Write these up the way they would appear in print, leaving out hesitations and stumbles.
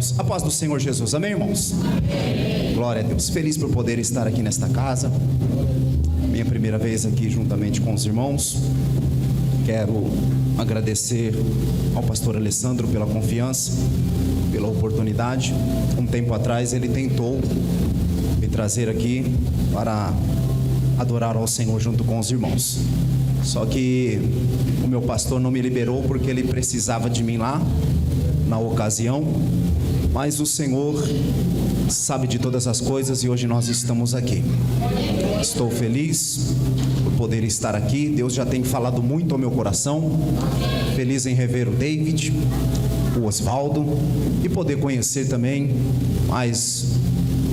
Deus. A paz do Senhor Jesus, amém, irmãos? Amém. Glória a Deus. Feliz por poder estar aqui nesta casa. Minha primeira vez aqui juntamente com os irmãos. Quero agradecer ao pastor Alessandro pela confiança, pela oportunidade. Um tempo atrás ele tentou me trazer aqui para adorar ao Senhor junto com os irmãos. Só que o meu pastor não me liberou porque ele precisava de mim lá na ocasião, mas o Senhor sabe de todas as coisas e hoje nós estamos aqui. Estou feliz por poder estar aqui. Deus já tem falado muito ao meu coração. Feliz em rever o David, o Osvaldo e poder conhecer também mais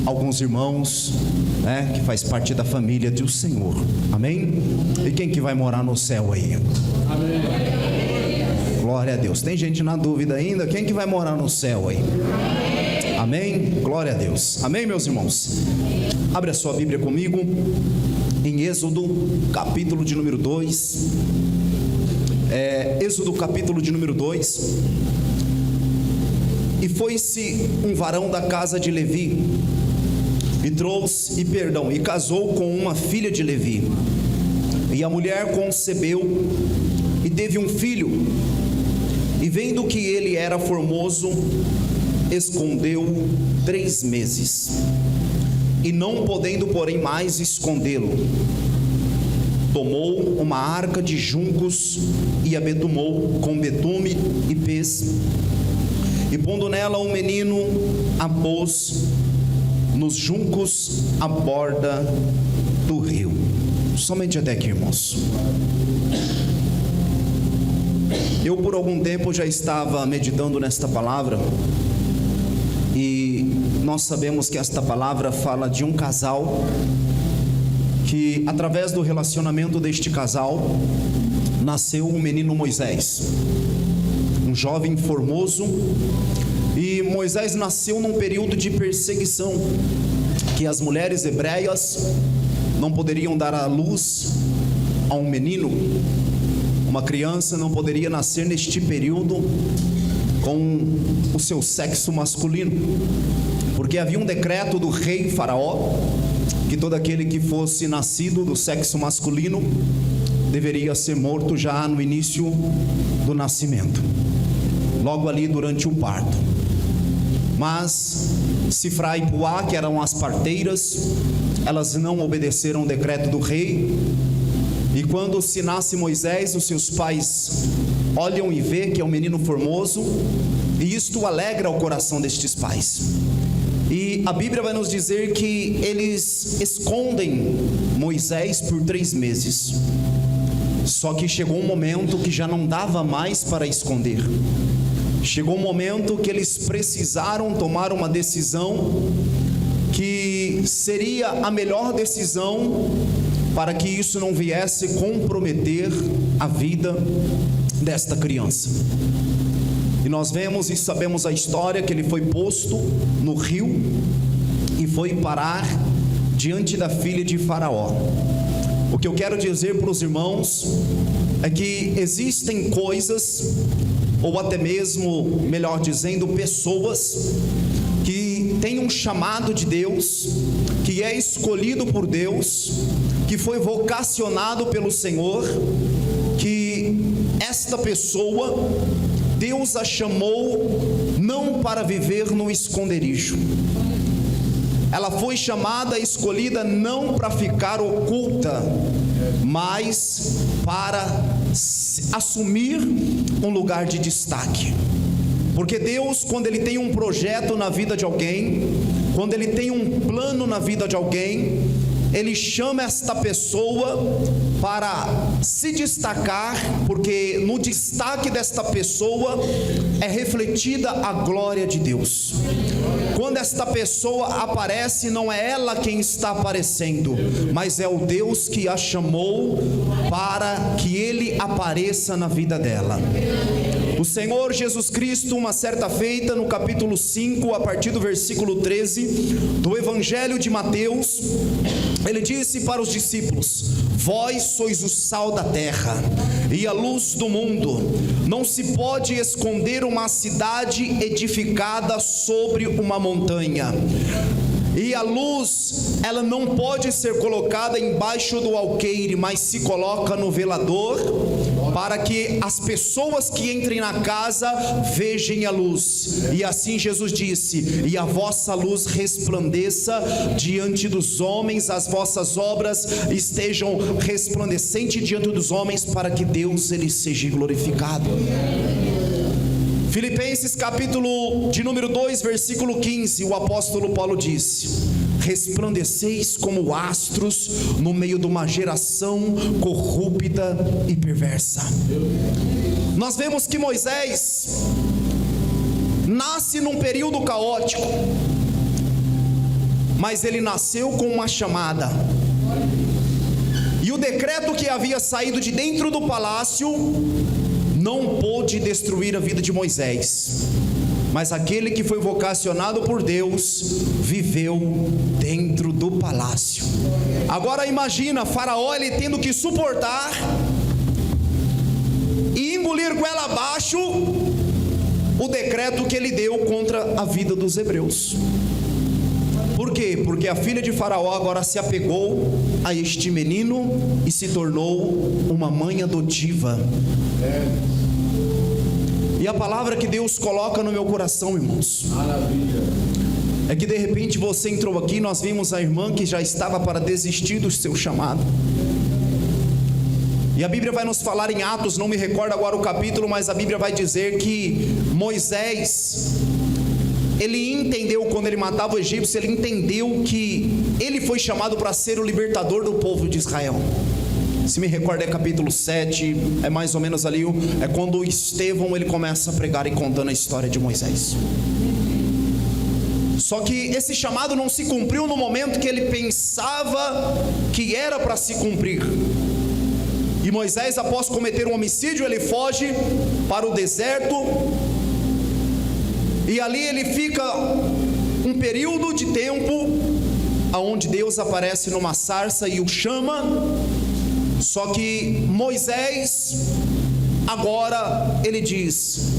alguns irmãos, né, que faz parte da família do Senhor. Amém? E quem que vai morar no céu aí? Amém. Glória a Deus. Tem gente na dúvida ainda? Quem que vai morar no céu aí? Amém? Glória a Deus. Amém, meus irmãos? Abre a sua Bíblia comigo em Êxodo, capítulo de número 2. Êxodo, capítulo de número 2. E foi-se um varão da casa de Levi, e casou com uma filha de Levi. E a mulher concebeu e teve um filho. E vendo que ele era formoso, escondeu 3 meses. E não podendo, porém, mais escondê-lo, tomou uma arca de juncos e a betumou com betume e pez. E pondo nela um menino, a pôs nos juncos à borda do rio. Somente até aqui, irmãos. Eu por algum tempo já estava meditando nesta palavra, e nós sabemos que esta palavra fala de um casal que, através do relacionamento deste casal, nasceu o menino Moisés, um jovem formoso. E Moisés nasceu num período de perseguição, que as mulheres hebreias não poderiam dar à luz a um menino. Uma criança não poderia nascer neste período com o seu sexo masculino, porque havia um decreto do rei Faraó, que todo aquele que fosse nascido do sexo masculino deveria ser morto já no início do nascimento, logo ali durante o parto. Mas Sifra e Puá, que eram as parteiras, elas não obedeceram o decreto do rei. E quando se nasce Moisés, os seus pais olham e vê que é um menino formoso, e isto alegra o coração destes pais. E a Bíblia vai nos dizer que eles escondem Moisés por 3 meses. Só que chegou um momento que já não dava mais para esconder. Chegou um momento que eles precisaram tomar uma decisão que seria a melhor decisão para que isso não viesse comprometer a vida desta criança. E nós vemos e sabemos a história que ele foi posto no rio e foi parar diante da filha de Faraó. O que eu quero dizer para os irmãos é que existem coisas, ou até mesmo, melhor dizendo, pessoas que têm um chamado de Deus, que é escolhido por Deus, que foi vocacionado pelo Senhor, que esta pessoa, Deus a chamou não para viver no esconderijo. Ela foi chamada, escolhida não para ficar oculta, mas para assumir um lugar de destaque. Porque Deus, quando Ele tem um projeto na vida de alguém, quando Ele tem um plano na vida de alguém, Ele chama esta pessoa para se destacar, porque no destaque desta pessoa é refletida a glória de Deus. Quando esta pessoa aparece, não é ela quem está aparecendo, mas é o Deus que a chamou para que Ele apareça na vida dela. O Senhor Jesus Cristo, uma certa feita, no capítulo 5, a partir do versículo 13 do Evangelho de Mateus, Ele disse para os discípulos: vós sois o sal da terra. e a luz do mundo. Não se pode esconder uma cidade edificada sobre uma montanha. E a luz, ela não pode ser colocada embaixo do alqueire, mas se coloca no velador, para que as pessoas que entrem na casa vejam a luz. E assim Jesus disse: e a vossa luz resplandeça diante dos homens, as vossas obras estejam resplandecentes diante dos homens, para que Deus ele seja glorificado. Filipenses capítulo de número 2, versículo 15, o apóstolo Paulo disse: resplandeceis como astros no meio de uma geração corrupta e perversa. Nós vemos que Moisés nasce num período caótico, mas ele nasceu com uma chamada. E o decreto que havia saído de dentro do palácio não pôde destruir a vida de Moisés, mas aquele que foi vocacionado por Deus viveu dentro do palácio. Agora imagina Faraó ele tendo que suportar e engolir goela abaixo o decreto que ele deu contra a vida dos hebreus. Por quê? Porque a filha de Faraó agora se apegou a este menino e se tornou uma mãe adotiva. E a palavra que Deus coloca no meu coração, irmãos, é que de repente você entrou aqui, nós vimos a irmã que já estava para desistir do seu chamado. E a Bíblia vai nos falar em Atos, não me recordo agora o capítulo, mas a Bíblia vai dizer que Moisés, ele entendeu, quando ele matava o egípcio, ele entendeu que ele foi chamado para ser o libertador do povo de Israel. Se me recordo é capítulo 7, é mais ou menos ali, é quando Estevão ele começa a pregar e contando a história de Moisés. Só que esse chamado não se cumpriu no momento que ele pensava que era para se cumprir. E Moisés, após cometer um homicídio, ele foge para o deserto, e ali ele fica um período de tempo, aonde Deus aparece numa sarça e o chama. Só que Moisés, agora ele diz,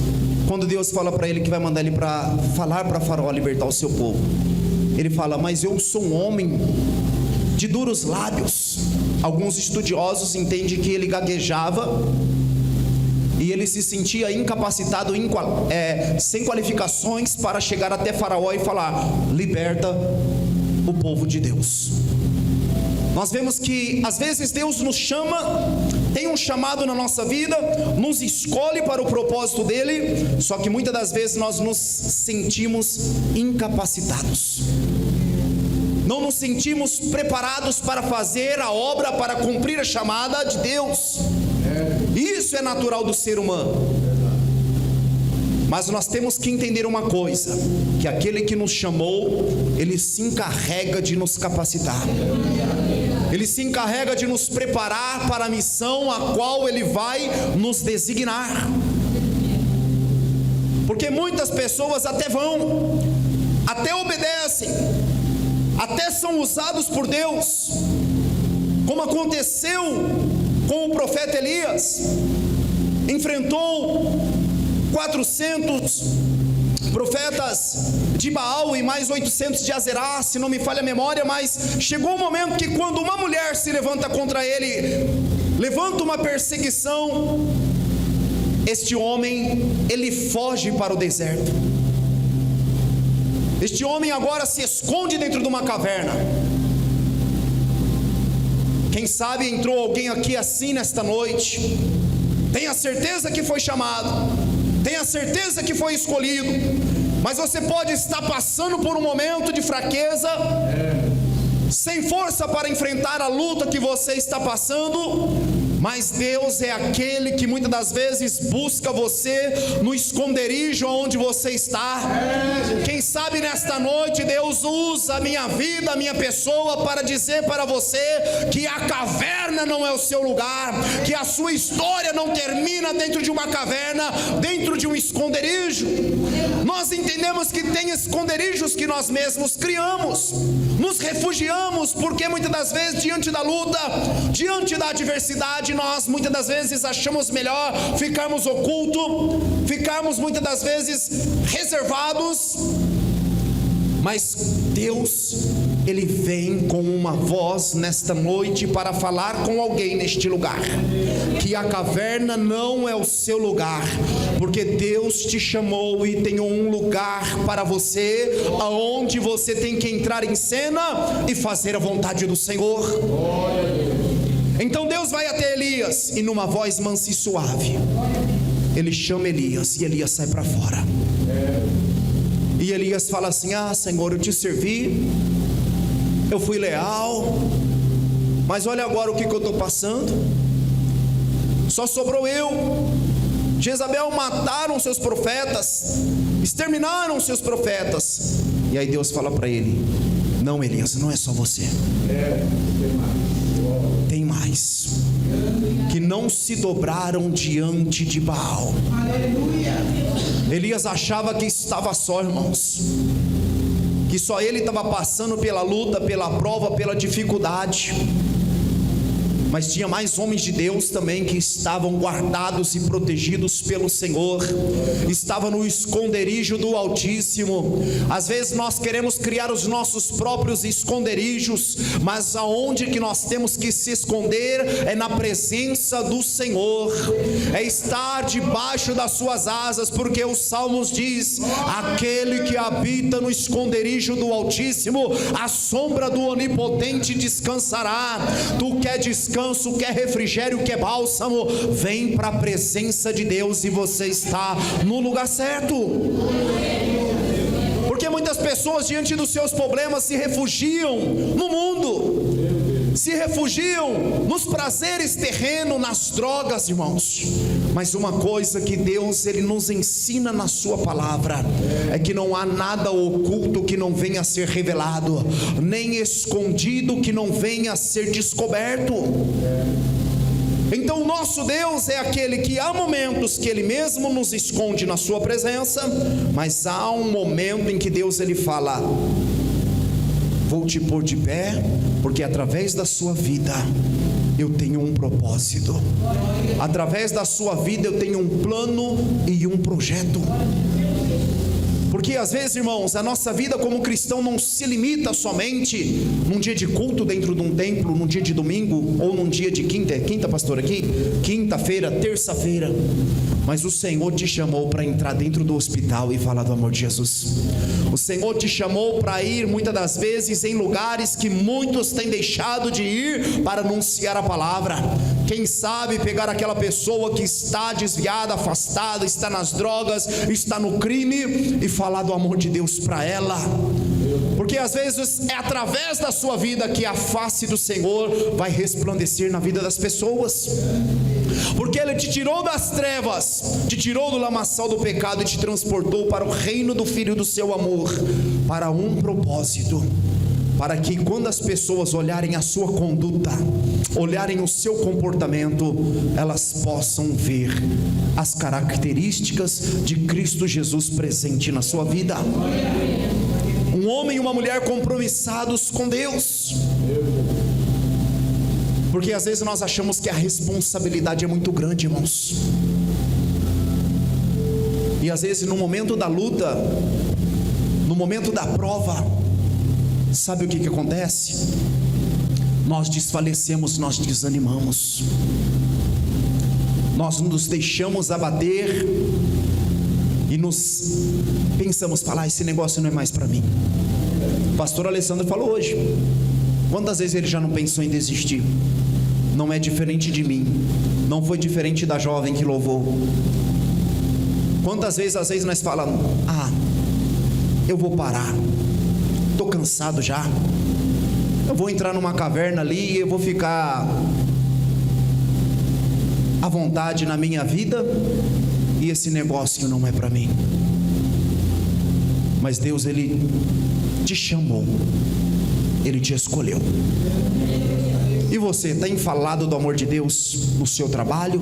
quando Deus fala para ele que vai mandar ele para falar para Faraó libertar o seu povo, ele fala: mas eu sou um homem de duros lábios. Alguns estudiosos entendem que ele gaguejava e ele se sentia incapacitado, sem qualificações para chegar até Faraó e falar: liberta o povo de Deus. Nós vemos que às vezes Deus nos chama, tem um chamado na nossa vida, nos escolhe para o propósito dele, só que muitas das vezes nós nos sentimos incapacitados, não nos sentimos preparados para fazer a obra, para cumprir a chamada de Deus. Isso é natural do ser humano. Mas nós temos que entender uma coisa, que aquele que nos chamou, ele se encarrega de nos capacitar. Ele se encarrega de nos preparar para a missão a qual ele vai nos designar. Porque muitas pessoas até vão, até obedecem, até são usados por Deus, como aconteceu com o profeta Elias. Enfrentou 400 profetas de Baal e mais 800 de Azerá, se não me falha a memória, mas chegou um momento que quando uma mulher se levanta contra ele, levanta uma perseguição, este homem, ele foge para o deserto. Este homem agora se esconde dentro de uma caverna. Quem sabe entrou alguém aqui assim nesta noite, tenha certeza que foi chamado, tenha certeza que foi escolhido, mas você pode estar passando por um momento de fraqueza, sem força para enfrentar a luta que você está passando, mas Deus é aquele que muitas das vezes busca você no esconderijo onde você está. Quem sabe nesta noite Deus usa a minha vida, a minha pessoa, para dizer para você que a caverna não é o seu lugar, que a sua história não termina dentro de uma caverna, dentro de um esconderijo. Nós entendemos que tem esconderijos que nós mesmos criamos, nos refugiamos, porque muitas das vezes diante da luta, diante da adversidade, verdade, nós muitas das vezes achamos melhor ficarmos oculto, ficarmos muitas das vezes reservados, mas Deus, Ele vem com uma voz nesta noite para falar com alguém neste lugar, que a caverna não é o seu lugar, porque Deus te chamou e tem um lugar para você, aonde você tem que entrar em cena e fazer a vontade do Senhor. Então Deus vai até Elias e numa voz mansa e suave, Ele chama Elias e Elias sai para fora. E Elias fala assim: Senhor, eu te servi, eu fui leal, mas olha agora o que eu estou passando. Só sobrou eu. Jezabel mataram seus profetas, exterminaram seus profetas. E aí Deus fala para ele: não, Elias, não é só você, tem mais, que não se dobraram diante de Baal. Aleluia. Elias achava que estava só, irmãos, que só ele estava passando pela luta, pela prova, pela dificuldade. Mas tinha mais homens de Deus também que estavam guardados e protegidos pelo Senhor, estavam no esconderijo do Altíssimo. Às vezes nós queremos criar os nossos próprios esconderijos, mas aonde que nós temos que se esconder é na presença do Senhor, é estar debaixo das suas asas, porque os Salmos diz: aquele que habita no esconderijo do Altíssimo, a sombra do Onipotente descansará. Tu quer descanso, quer refrigério, quer bálsamo, vem para a presença de Deus e você está no lugar certo. Porque muitas pessoas diante dos seus problemas se refugiam no mundo, se refugiam nos prazeres terrenos, nas drogas, irmãos. Mas uma coisa que Deus, Ele nos ensina na sua palavra, é que não há nada oculto que não venha a ser revelado, nem escondido que não venha a ser descoberto. Então o nosso Deus é aquele que há momentos que Ele mesmo nos esconde na sua presença, mas há um momento em que Deus, Ele fala: vou te pôr de pé, porque através da sua vida eu tenho um propósito, através da sua vida eu tenho um plano e um projeto. Porque às vezes, irmãos, a nossa vida como cristão não se limita somente num dia de culto dentro de um templo, num dia de domingo, ou num dia de quinta, pastor, aqui? Quinta-feira, terça-feira. Mas o Senhor te chamou para entrar dentro do hospital e falar do amor de Jesus. O Senhor te chamou para ir muitas das vezes em lugares que muitos têm deixado de ir para anunciar a palavra. Quem sabe pegar aquela pessoa que está desviada, afastada, está nas drogas, está no crime, e falar do amor de Deus para ela. Porque às vezes é através da sua vida que a face do Senhor vai resplandecer na vida das pessoas. Porque Ele te tirou das trevas, te tirou do lamaçal do pecado e te transportou para o reino do Filho do seu amor, para um propósito: para que quando as pessoas olharem a sua conduta, olharem o seu comportamento, elas possam ver as características de Cristo Jesus presente na sua vida. Um homem e uma mulher compromissados com Deus. Porque às vezes nós achamos que a responsabilidade é muito grande, irmãos. E às vezes no momento da luta, no momento da prova, sabe o que acontece? Nós desfalecemos, nós desanimamos, nós nos deixamos abater e nos pensamos, falar: esse negócio não é mais para mim. O pastor Alessandro falou hoje, quantas vezes ele já não pensou em desistir? Não é diferente de mim, não foi diferente da jovem que louvou. Quantas vezes, às vezes nós falamos: eu vou parar, estou cansado já, eu vou entrar numa caverna ali e eu vou ficar à vontade na minha vida, e esse negócio não é para mim. Mas Deus, Ele te chamou, Ele te escolheu. E você tem falado do amor de Deus no seu trabalho,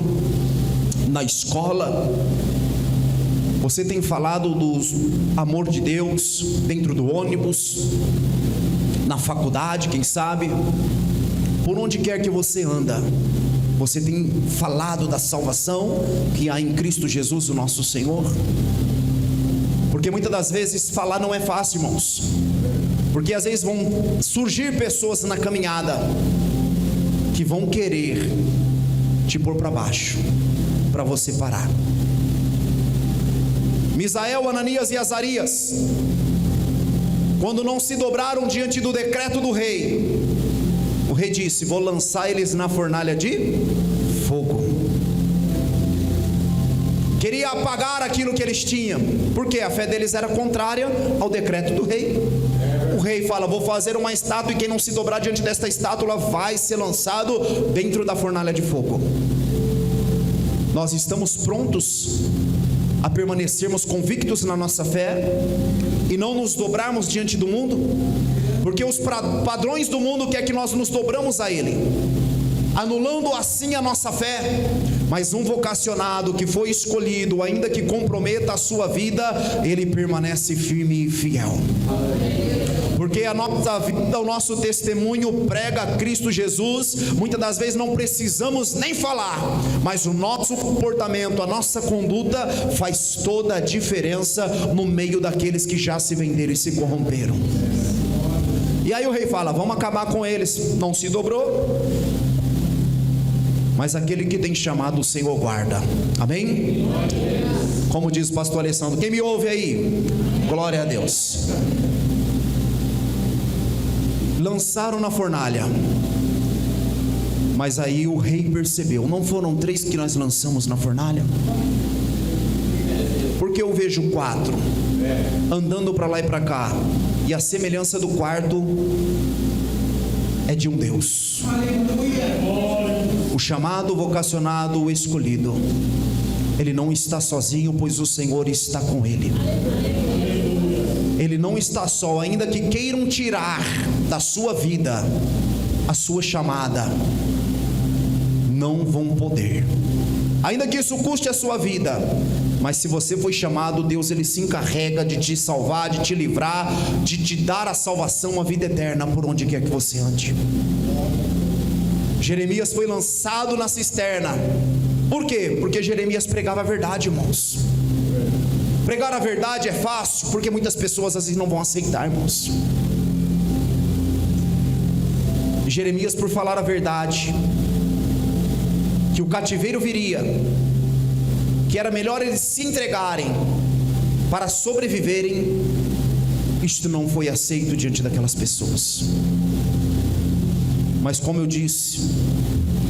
na escola? Você tem falado do amor de Deus dentro do ônibus, na faculdade, quem sabe? por onde quer que você anda, você tem falado da salvação que há em Cristo Jesus, o nosso Senhor? Porque muitas das vezes falar não é fácil, irmãos, porque às vezes vão surgir pessoas na caminhada que vão querer te pôr para baixo, para você parar. Misael, Ananias e Azarias, quando não se dobraram diante do decreto do rei, o rei disse: vou lançar eles na fornalha de fogo. Queria apagar aquilo que eles tinham, porque a fé deles era contrária ao decreto do rei. O rei fala: vou fazer uma estátua, e quem não se dobrar diante desta estátua vai ser lançado dentro da fornalha de fogo. Nós estamos prontos a permanecermos convictos na nossa fé e não nos dobrarmos diante do mundo? Porque os padrões do mundo quer que nós nos dobramos a ele, anulando assim a nossa fé. Mas um vocacionado que foi escolhido, ainda que comprometa a sua vida, ele permanece firme e fiel. Porque a nossa vida, o nosso testemunho prega Cristo Jesus. Muitas das vezes não precisamos nem falar, mas o nosso comportamento, a nossa conduta faz toda a diferença no meio daqueles que já se venderam e se corromperam. E aí o rei fala: vamos acabar com eles. Não se dobrou, mas aquele que tem chamado o Senhor guarda. Amém? Como diz o pastor Alessandro, quem me ouve aí? Glória a Deus. Lançaram na fornalha, mas aí o rei percebeu: não foram 3 que nós lançamos na fornalha? Porque eu vejo 4 andando para lá e para cá, e a semelhança do quarto é de um Deus. O chamado, o vocacionado, o escolhido, ele não está sozinho, pois o Senhor está com ele. Ele não está só, ainda que queiram tirar da sua vida a sua chamada, não vão poder, ainda que isso custe a sua vida. Mas se você foi chamado, Deus ele se encarrega de te salvar, de te livrar, de te dar a salvação, a vida eterna, por onde quer que você ande. Jeremias foi lançado na cisterna. Por quê? Porque Jeremias pregava a verdade, irmãos. Pregar a verdade é fácil, porque muitas pessoas às vezes não vão aceitar, irmãos. Jeremias, por falar a verdade, que o cativeiro viria, que era melhor eles se entregarem para sobreviverem, isto não foi aceito diante daquelas pessoas. Mas como eu disse,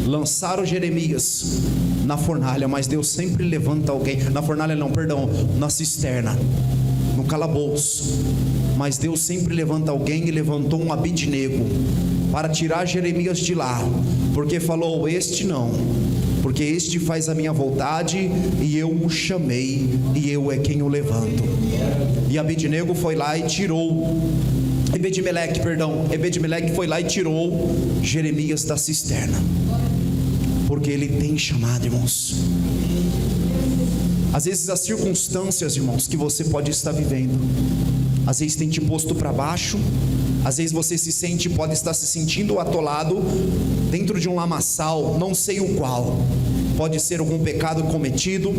lançaram Jeremias na fornalha, mas Deus sempre levanta alguém, na fornalha não, perdão, na cisterna, no calabouço, mas Deus sempre levanta alguém, e levantou um Abidnego para tirar Jeremias de lá, porque falou: este não, porque este faz a minha vontade, e eu o chamei, e eu é quem o levanto. E Abidnego foi lá e tirou Ebed-Meleque foi lá e tirou Jeremias da cisterna, porque ele tem chamado, irmãos. Às vezes as circunstâncias, irmãos, que você pode estar vivendo, às vezes tem te posto para baixo, às vezes você pode estar se sentindo atolado dentro de um lamaçal, não sei o qual. Pode ser algum pecado cometido,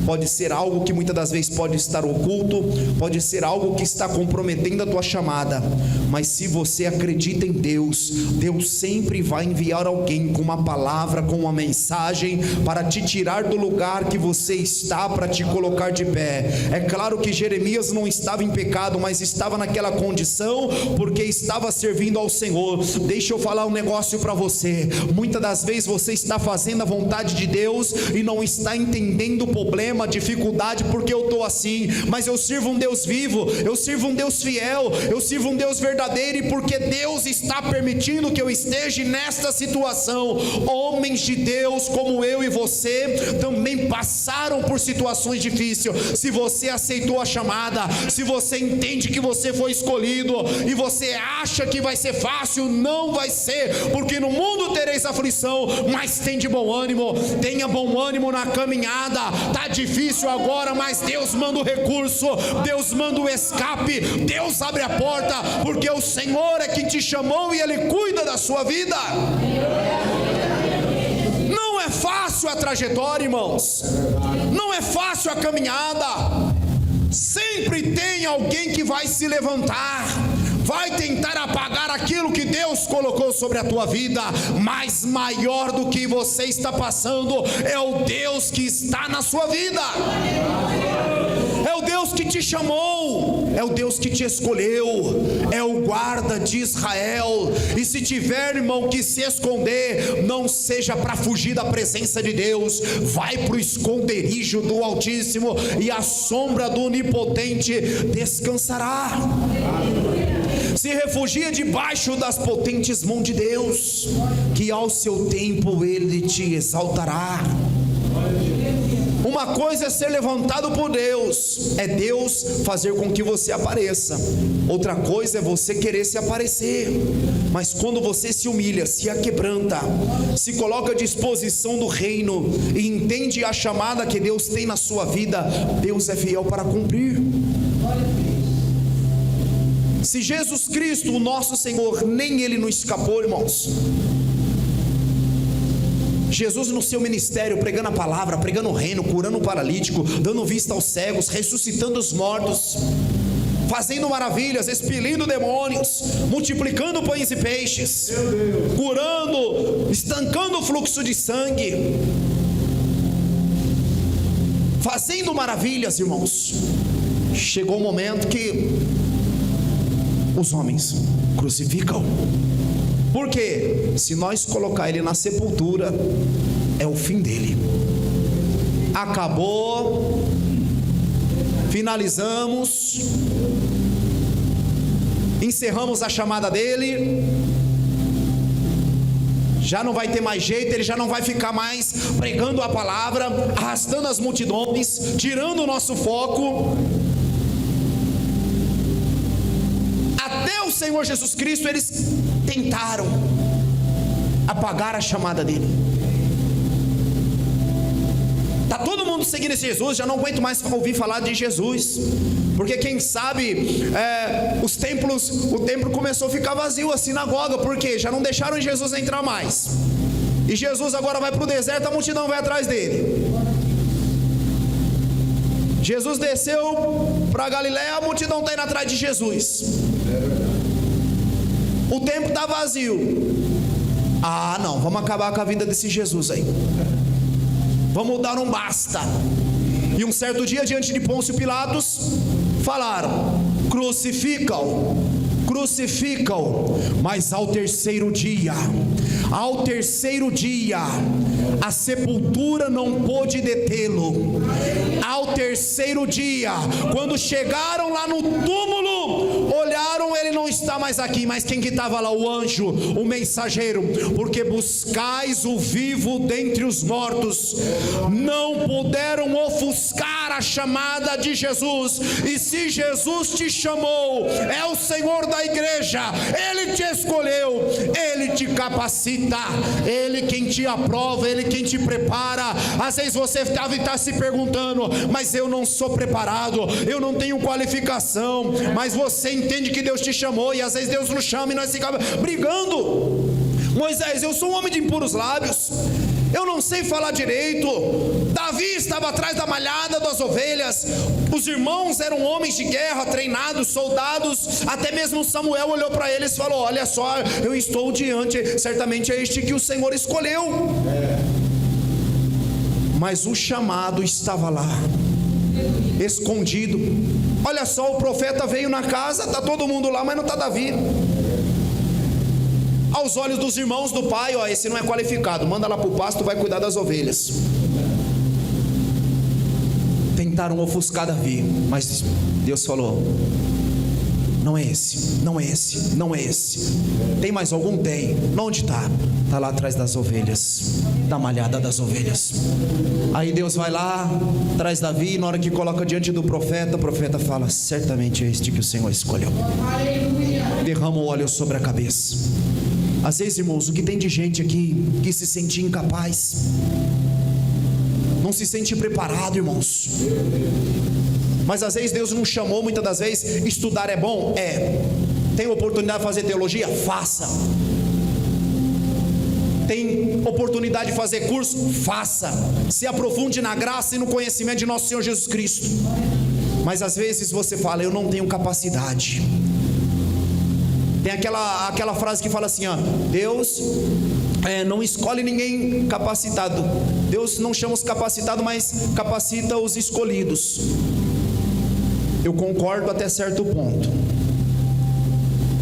pode ser algo que muitas das vezes pode estar oculto, pode ser algo que está comprometendo a tua chamada. Mas se você acredita em Deus, Deus sempre vai enviar alguém com uma palavra, com uma mensagem, para te tirar do lugar que você está, para te colocar de pé. É claro que Jeremias não estava em pecado, mas estava naquela condição porque estava servindo ao Senhor. Deixa eu falar um negócio para você: muitas das vezes você está fazendo a vontade de Deus e não está entendendo o problema, a dificuldade, porque eu estou assim, mas eu sirvo um Deus vivo, eu sirvo um Deus fiel, eu sirvo um Deus verdadeiro, e porque Deus está permitindo que eu esteja nesta situação. Homens de Deus como eu e você também passaram por situações difíceis. Se você aceitou a chamada, se você entende que você foi escolhido e você acha que vai ser fácil, não vai ser, porque no mundo tereis tereis aflição, mas tem de bom ânimo. Tenha bom ânimo na caminhada. Está difícil agora, mas Deus manda o recurso, Deus manda o escape, Deus abre a porta, porque o Senhor é quem te chamou e Ele cuida da sua vida. Não é fácil a trajetória, irmãos, não é fácil a caminhada. Sempre tem alguém que vai se levantar, vai tentar apagar aquilo que Deus colocou sobre a tua vida, mas maior do que você está passando é o Deus que está na sua vida. É o Deus que te chamou, é o Deus que te escolheu, é o guarda de Israel. E se tiver, irmão, que se esconder, não seja para fugir da presença de Deus, vai para o esconderijo do Altíssimo, e a sombra do Onipotente descansará. Se refugia debaixo das potentes mãos de Deus, que ao seu tempo Ele te exaltará. Uma coisa é ser levantado por Deus, é Deus fazer com que você apareça. Outra coisa é você querer se aparecer. Mas quando você se humilha, se aquebranta, se coloca à disposição do reino e entende a chamada que Deus tem na sua vida, Deus é fiel para cumprir. Se Jesus Cristo, o nosso Senhor, nem Ele não escapou, irmãos. Jesus no seu ministério, pregando a palavra, pregando o reino, curando o paralítico, dando vista aos cegos, ressuscitando os mortos, fazendo maravilhas, expelindo demônios, multiplicando pães e peixes, curando, estancando o fluxo de sangue, fazendo maravilhas, irmãos. Chegou o momento que os homens crucificam. Porque se nós colocar ele na sepultura, é o fim dele. Acabou, finalizamos, encerramos a chamada dele. Já não vai ter mais jeito, ele já não vai ficar mais pregando a palavra, arrastando as multidões, tirando o nosso foco. Até o Senhor Jesus Cristo, eles tentaram apagar a chamada dele. Está todo mundo seguindo esse Jesus, já não aguento mais ouvir falar de Jesus, porque quem sabe o templo começou a ficar vazio, a sinagoga, porque já não deixaram Jesus entrar mais, e Jesus agora vai para o deserto, a multidão vai atrás dele. Jesus desceu para Galiléia, a multidão está indo atrás de Jesus. O templo está vazio. Ah, não, vamos acabar com a vida desse Jesus aí. Vamos dar um basta. E um certo dia, diante de Pôncio Pilatos, falaram: crucificam, crucificam. Mas ao terceiro dia, a sepultura não pôde detê-lo. Ao terceiro dia, quando chegaram lá no túmulo, olharam, ele não está mais aqui. Mas quem que estava lá? O anjo, o mensageiro. Porque buscais o vivo dentre os mortos. Não puderam ofuscar a chamada de Jesus. E se Jesus te chamou, é o Senhor da igreja, Ele te escolheu, Ele te capacita, Ele quem te aprova, Ele quem te prepara. Às vezes você está se perguntando: mas eu não sou preparado, eu não tenho qualificação. Mas você entende que Deus te chamou, e às vezes Deus nos chama e nós ficamos brigando. Moisés: eu sou um homem de impuros lábios, eu não sei falar direito. Davi estava atrás da malhada das ovelhas. Os irmãos eram homens de guerra, treinados, soldados. Até mesmo Samuel olhou para eles e falou: olha só, eu estou diante, certamente é este que o Senhor escolheu. Mas o chamado estava lá, escondido. Olha só, o profeta veio na casa, está todo mundo lá, mas não está Davi. Aos olhos dos irmãos do pai, ó, esse não é qualificado, manda lá para o pasto, vai cuidar das ovelhas. Tentaram ofuscar Davi, mas Deus falou: não é esse, não é esse, não é esse. Tem mais algum? Tem. Onde está? Está lá atrás das ovelhas, da malhada das ovelhas. Aí Deus vai lá, traz Davi, e na hora que coloca diante do profeta, o profeta fala: certamente é este que o Senhor escolheu. Derrama o óleo sobre a cabeça. Às vezes, irmãos, o que tem de gente aqui que se sente incapaz, não se sente preparado, irmãos. Mas às vezes Deus não chamou, muitas das vezes. Estudar é bom? É. Tem oportunidade de fazer teologia? Faça. Tem oportunidade de fazer curso? Faça. Se aprofunde na graça e no conhecimento de nosso Senhor Jesus Cristo. Mas às vezes você fala: eu não tenho capacidade. Tem aquela frase que fala assim, ó: Deus não escolhe ninguém capacitado. Deus não chama os capacitados, mas capacita os escolhidos. Eu concordo até certo ponto,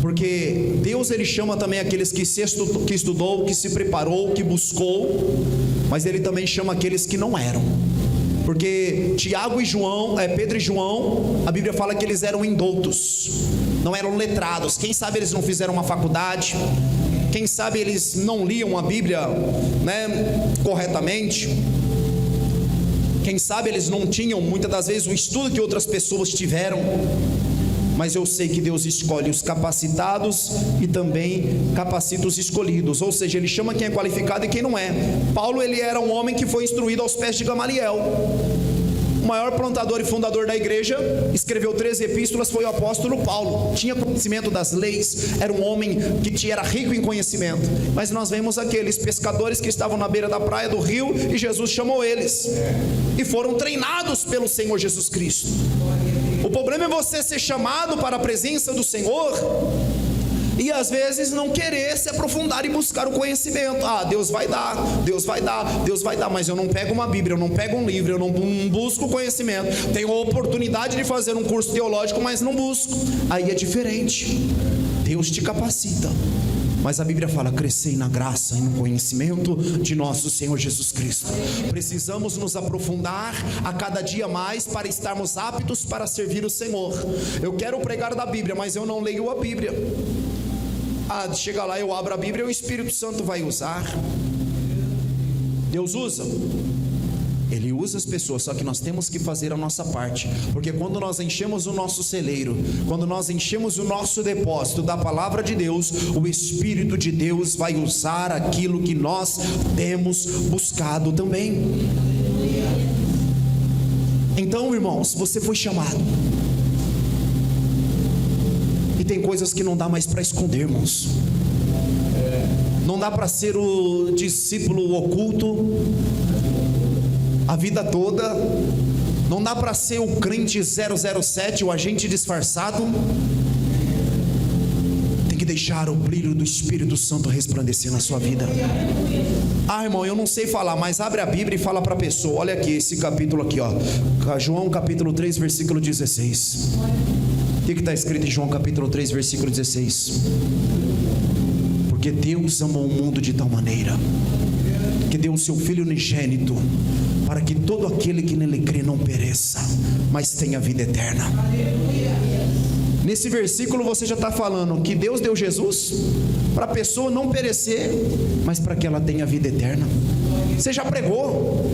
porque Deus, Ele chama também aqueles que estudou, que se preparou, que buscou, mas Ele também chama aqueles que não eram. Porque Pedro e João, a Bíblia fala que eles eram indoutos, não eram letrados. Quem sabe eles não fizeram uma faculdade, quem sabe eles não liam a Bíblia, corretamente. Quem sabe eles não tinham muitas das vezes o estudo que outras pessoas tiveram. Mas eu sei que Deus escolhe os capacitados e também capacita os escolhidos. Ou seja, Ele chama quem é qualificado e quem não é. Paulo, ele era um homem que foi instruído aos pés de Gamaliel. O maior plantador e fundador da igreja, escreveu 13 epístolas, foi o apóstolo Paulo. Tinha conhecimento das leis, era um homem que era rico em conhecimento. Mas nós vemos aqueles pescadores que estavam na beira da praia do rio, e Jesus chamou eles, e foram treinados pelo Senhor Jesus Cristo. O problema é você ser chamado para a presença do Senhor e às vezes não querer se aprofundar e buscar o conhecimento. Deus vai dar, Deus vai dar, Deus vai dar, mas eu não pego uma Bíblia, eu não pego um livro, eu não busco o conhecimento. Tenho a oportunidade de fazer um curso teológico, mas não busco. Aí é diferente. Deus te capacita, mas a Bíblia fala: crescei na graça e no conhecimento de nosso Senhor Jesus Cristo. Precisamos nos aprofundar a cada dia mais para estarmos aptos para servir o Senhor. Eu quero pregar da Bíblia, mas eu não leio a Bíblia. Chega lá, eu abro a Bíblia e o Espírito Santo vai usar. Deus usa, Ele usa as pessoas, só que nós temos que fazer a nossa parte. Porque quando nós enchemos o nosso celeiro, quando nós enchemos o nosso depósito da palavra de Deus, o Espírito de Deus vai usar aquilo que nós temos buscado também. Então, irmãos, você foi chamado, e tem coisas que não dá mais para esconder, irmãos. Não dá para ser o discípulo oculto a vida toda. Não dá para ser o crente 007, o agente disfarçado. Tem que deixar o brilho do Espírito Santo resplandecer na sua vida. Irmão, eu não sei falar, mas abre a Bíblia e fala para a pessoa. Olha aqui, esse capítulo aqui, João capítulo 3, versículo 16. O que está escrito em João capítulo 3, versículo 16? Porque Deus amou o mundo de tal maneira que deu o seu Filho unigênito, para que todo aquele que nele crê não pereça, mas tenha vida eterna. Nesse versículo você já está falando que Deus deu Jesus para a pessoa não perecer, mas para que ela tenha vida eterna. Você já pregou,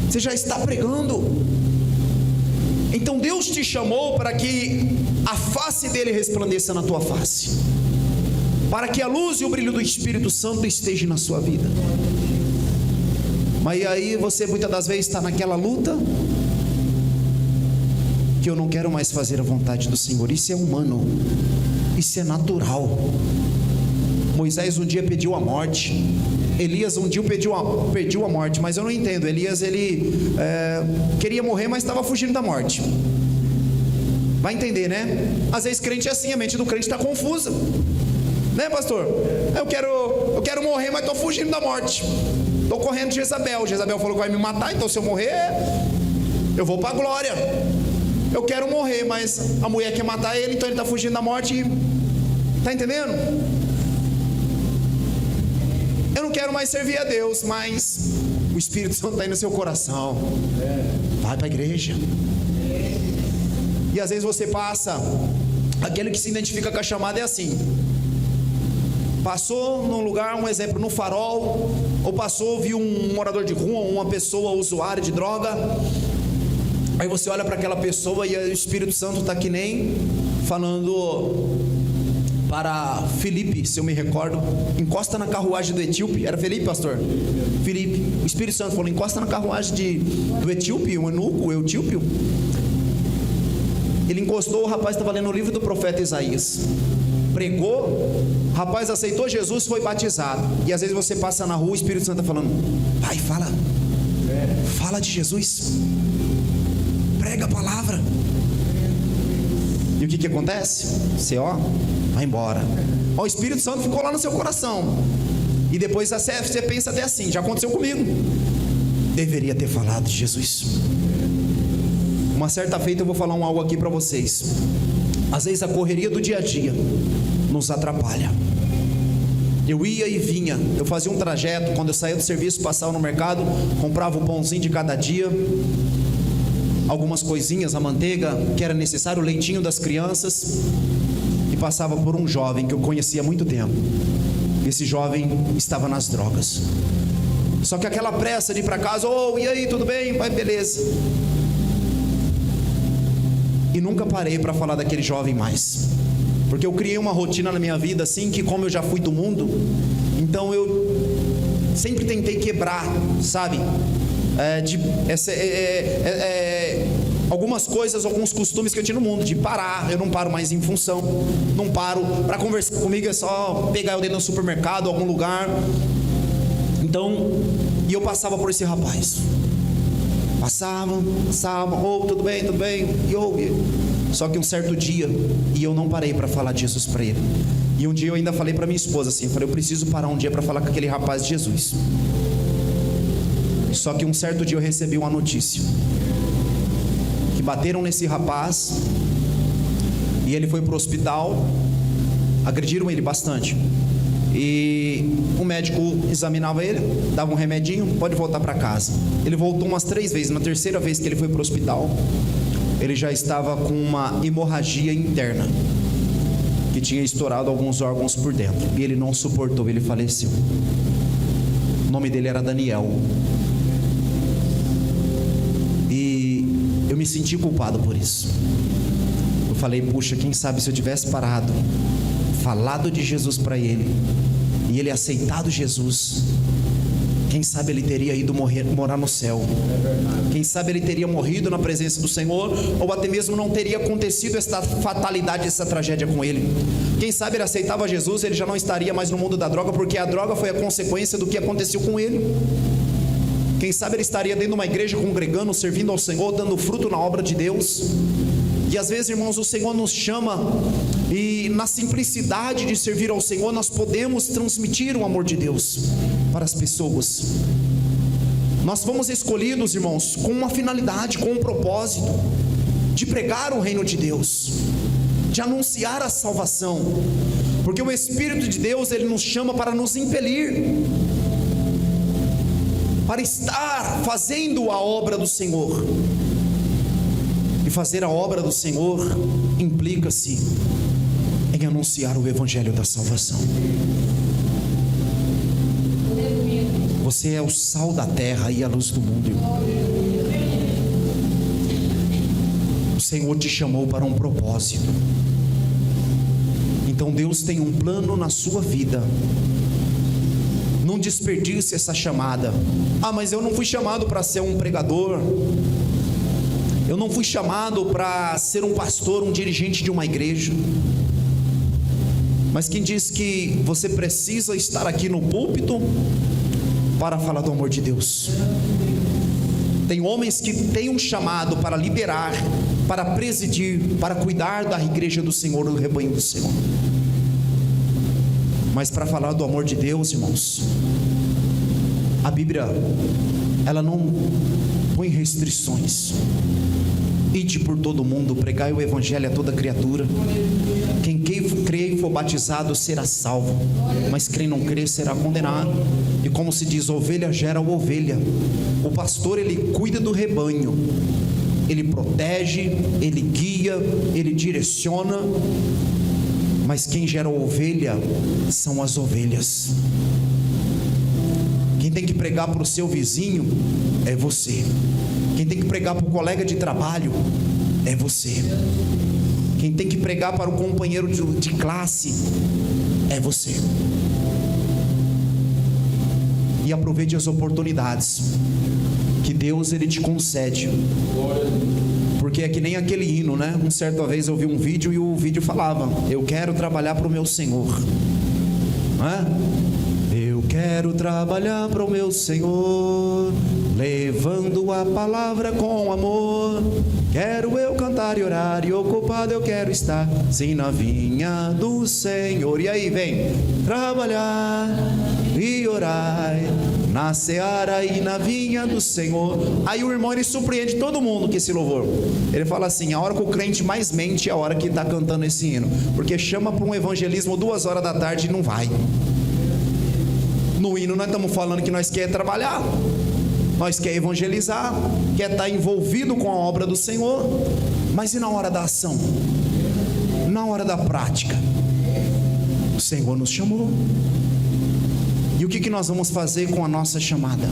você já está pregando. Então Deus te chamou para que a face dele resplandeça na tua face, para que a luz e o brilho do Espírito Santo esteja na sua vida. Mas aí você muitas das vezes está naquela luta, que eu não quero mais fazer a vontade do Senhor. Isso é humano, isso é natural. Moisés um dia pediu a morte, Elias um dia pediu a morte, mas eu não entendo. Elias ele queria morrer, mas estava fugindo da morte. Vai entender, né? Às vezes crente é assim, a mente do crente está confusa, né, pastor? Eu quero morrer, mas estou fugindo da morte. Estou correndo de Jezabel. Jezabel falou que vai me matar, então se eu morrer, eu vou para a glória. Eu quero morrer, mas a mulher quer matar ele, então ele está fugindo da morte. Está entendendo? Eu não quero mais servir a Deus, mas o Espírito Santo está aí no seu coração. Vai para a igreja. E às vezes você passa, aquele que se identifica com a chamada é assim: passou num lugar, um exemplo, no farol, ou passou, viu um morador de rua, uma pessoa usuária de droga. Aí você olha para aquela pessoa e o Espírito Santo está que nem falando: para Filipe, se eu me recordo, encosta na carruagem do etíope. Era Filipe, pastor? Filipe. O Espírito Santo falou, encosta na carruagem do etíope, o eunuco, o etíope. Ele encostou, o rapaz estava lendo o livro do profeta Isaías, pregou, o rapaz aceitou Jesus, foi batizado. E às vezes você passa na rua, o Espírito Santo está falando, pai, fala de Jesus, prega a palavra. E o que acontece? Você vai embora. O Espírito Santo ficou lá no seu coração. E depois você pensa até assim, já aconteceu comigo, deveria ter falado de Jesus. Uma certa feita eu vou falar algo aqui para vocês. Às vezes a correria do dia a dia nos atrapalha. Eu ia e vinha, eu fazia um trajeto, quando eu saía do serviço, passava no mercado, comprava o pãozinho de cada dia, algumas coisinhas, a manteiga que era necessário, o leitinho das crianças, e passava por um jovem que eu conhecia há muito tempo. Esse jovem estava nas drogas. Só que aquela pressa de ir para casa, e aí, tudo bem? Pai, beleza. E nunca parei para falar daquele jovem mais, porque eu criei uma rotina na minha vida assim, que como eu já fui do mundo, então eu sempre tentei quebrar, sabe? Algumas coisas, alguns costumes que eu tinha no mundo, de parar. Eu não paro mais em função, não paro para conversar comigo, é só pegar eu dentro do supermercado, algum lugar. Então, e eu passava por esse rapaz, passavam, tudo bem, só que um certo dia, e eu não parei para falar de Jesus para ele. E um dia eu ainda falei para minha esposa assim, eu preciso parar um dia para falar com aquele rapaz de Jesus. Só que um certo dia eu recebi uma notícia, que bateram nesse rapaz, e ele foi para o hospital, agrediram ele bastante, e o médico examinava ele, dava um remedinho, pode voltar para casa. Ele voltou umas 3 vezes, na terceira vez que ele foi para o hospital, ele já estava com uma hemorragia interna, que tinha estourado alguns órgãos por dentro, e ele não suportou, ele faleceu. O nome dele era Daniel. E eu me senti culpado por isso. Eu falei, puxa, quem sabe se eu tivesse parado, falado de Jesus para ele, e ele aceitado Jesus, quem sabe ele teria ido morar no céu. Quem sabe ele teria morrido na presença do Senhor, ou até mesmo não teria acontecido essa fatalidade, essa tragédia com ele. Quem sabe ele aceitava Jesus, ele já não estaria mais no mundo da droga, porque a droga foi a consequência do que aconteceu com ele. Quem sabe ele estaria dentro de uma igreja, congregando, servindo ao Senhor, dando fruto na obra de Deus. E às vezes, irmãos, o Senhor nos chama, e na simplicidade de servir ao Senhor, nós podemos transmitir o amor de Deus para as pessoas. Nós fomos escolhidos, irmãos, com uma finalidade, com um propósito, de pregar o reino de Deus, de anunciar a salvação, porque o Espírito de Deus, ele nos chama para nos impelir, para estar fazendo a obra do Senhor. E fazer a obra do Senhor implica-se em anunciar o evangelho da salvação. Você é o sal da terra e a luz do mundo, irmão. O Senhor te chamou para um propósito. Então Deus tem um plano na sua vida. Não desperdice essa chamada. Mas eu não fui chamado para ser um pregador, eu não fui chamado para ser um pastor, um dirigente de uma igreja. Mas quem diz que você precisa estar aqui no púlpito para falar do amor de Deus? Tem homens que têm um chamado para liderar, para presidir, para cuidar da igreja do Senhor, do rebanho do Senhor. Mas para falar do amor de Deus, irmãos, a Bíblia, ela não põe restrições. Ide por todo mundo, pregai o evangelho a toda criatura. Quem crê e for batizado será salvo, mas quem não crê será condenado. E como se diz, ovelha gera ovelha. O pastor, ele cuida do rebanho, ele protege, ele guia, ele direciona, mas quem gera ovelha são as ovelhas. Quem tem que pregar para o seu vizinho é você. Quem tem que pregar para o colega de trabalho é você. Quem tem que pregar para o companheiro de classe é você. E aproveite as oportunidades que Deus ele te concede. Porque é que nem aquele hino, né? Uma certa vez eu vi um vídeo e o vídeo falava: eu quero trabalhar para o meu Senhor. Não é? Eu quero trabalhar para o meu Senhor, levando a palavra com amor. Quero eu cantar e orar, e ocupado eu quero estar, sim, na vinha do Senhor. E aí vem: trabalhar e orar na seara e na vinha do Senhor. Aí o irmão ele surpreende todo mundo com esse louvor. Ele fala assim: a hora que o crente mais mente é a hora que está cantando esse hino, porque chama para um evangelismo 2 horas da tarde e não vai. No hino nós estamos falando que nós quer trabalhar, nós quer evangelizar, quer estar envolvido com a obra do Senhor. Mas e na hora da ação? Na hora da prática? O Senhor nos chamou. E o que nós vamos fazer com a nossa chamada?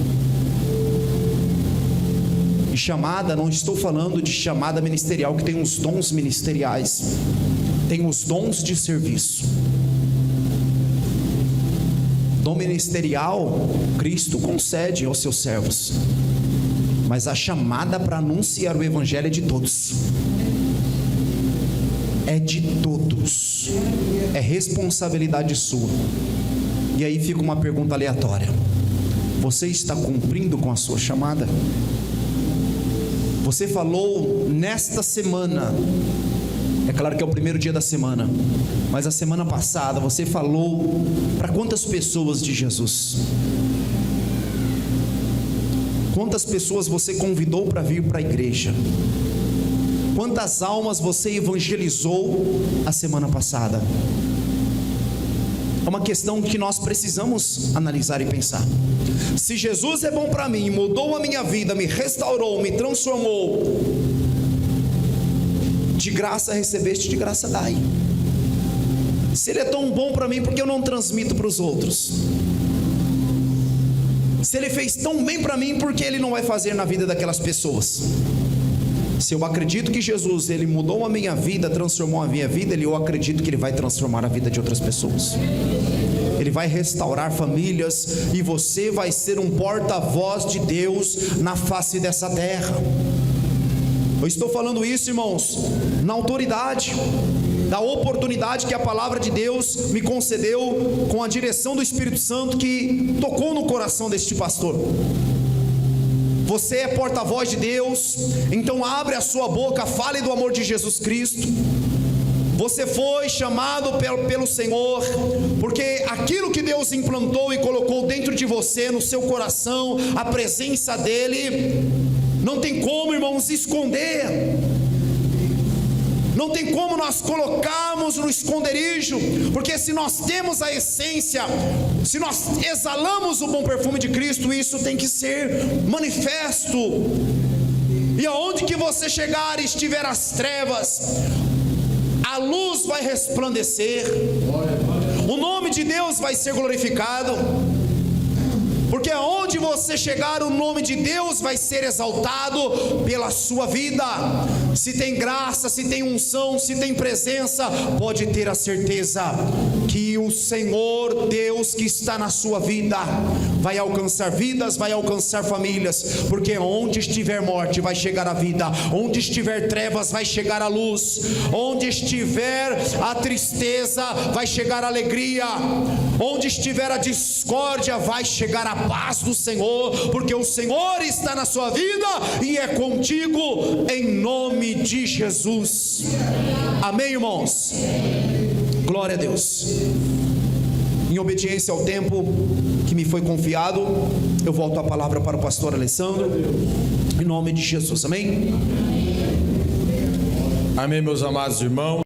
E chamada, não estou falando de chamada ministerial, que tem os dons ministeriais, tem os dons de serviço. Dom ministerial, Cristo concede aos seus servos, mas a chamada para anunciar o evangelho é de todos. É de todos. É responsabilidade sua. E aí fica uma pergunta aleatória: você está cumprindo com a sua chamada? Você falou nesta semana, é claro que é o primeiro dia da semana, mas a semana passada você falou para quantas pessoas de Jesus? Quantas pessoas você convidou para vir para a igreja? Quantas almas você evangelizou a semana passada? É uma questão que nós precisamos analisar e pensar. Se Jesus é bom para mim, mudou a minha vida, me restaurou, me transformou, de graça recebeste, de graça dai. Se Ele é tão bom para mim, por que eu não transmito para os outros? Se Ele fez tão bem para mim, por que Ele não vai fazer na vida daquelas pessoas? Se eu acredito que Jesus, Ele mudou a minha vida, transformou a minha vida, eu acredito que Ele vai transformar a vida de outras pessoas. Ele vai restaurar famílias, e você vai ser um porta-voz de Deus na face dessa terra. Eu estou falando isso, irmãos, na autoridade da oportunidade que a palavra de Deus me concedeu, com a direção do Espírito Santo que tocou no coração deste pastor. Você é porta-voz de Deus, então abre a sua boca, fale do amor de Jesus Cristo. Você foi chamado pelo Senhor, porque aquilo que Deus implantou e colocou dentro de você, no seu coração, a presença dEle, não tem como, irmãos, esconder. Não tem como nós colocarmos no esconderijo, porque se nós temos a essência, se nós exalamos o bom perfume de Cristo, isso tem que ser manifesto. E aonde que você chegar e estiver as trevas, a luz vai resplandecer, o nome de Deus vai ser glorificado, porque aonde você chegar, o nome de Deus vai ser exaltado pela sua vida. Se tem graça, se tem unção, se tem presença, pode ter a certeza que o Senhor Deus que está na sua vida vai alcançar vidas, vai alcançar famílias, porque onde estiver morte vai chegar a vida, onde estiver trevas vai chegar a luz, onde estiver a tristeza vai chegar a alegria, onde estiver a discórdia vai chegar a paz do Senhor, porque o Senhor está na sua vida e é contigo, em nome de Jesus. Amém, irmãos? Glória a Deus. Em obediência ao tempo que me foi confiado, eu volto a palavra para o pastor Alessandro, em nome de Jesus. Amém? Amém, meus amados irmãos.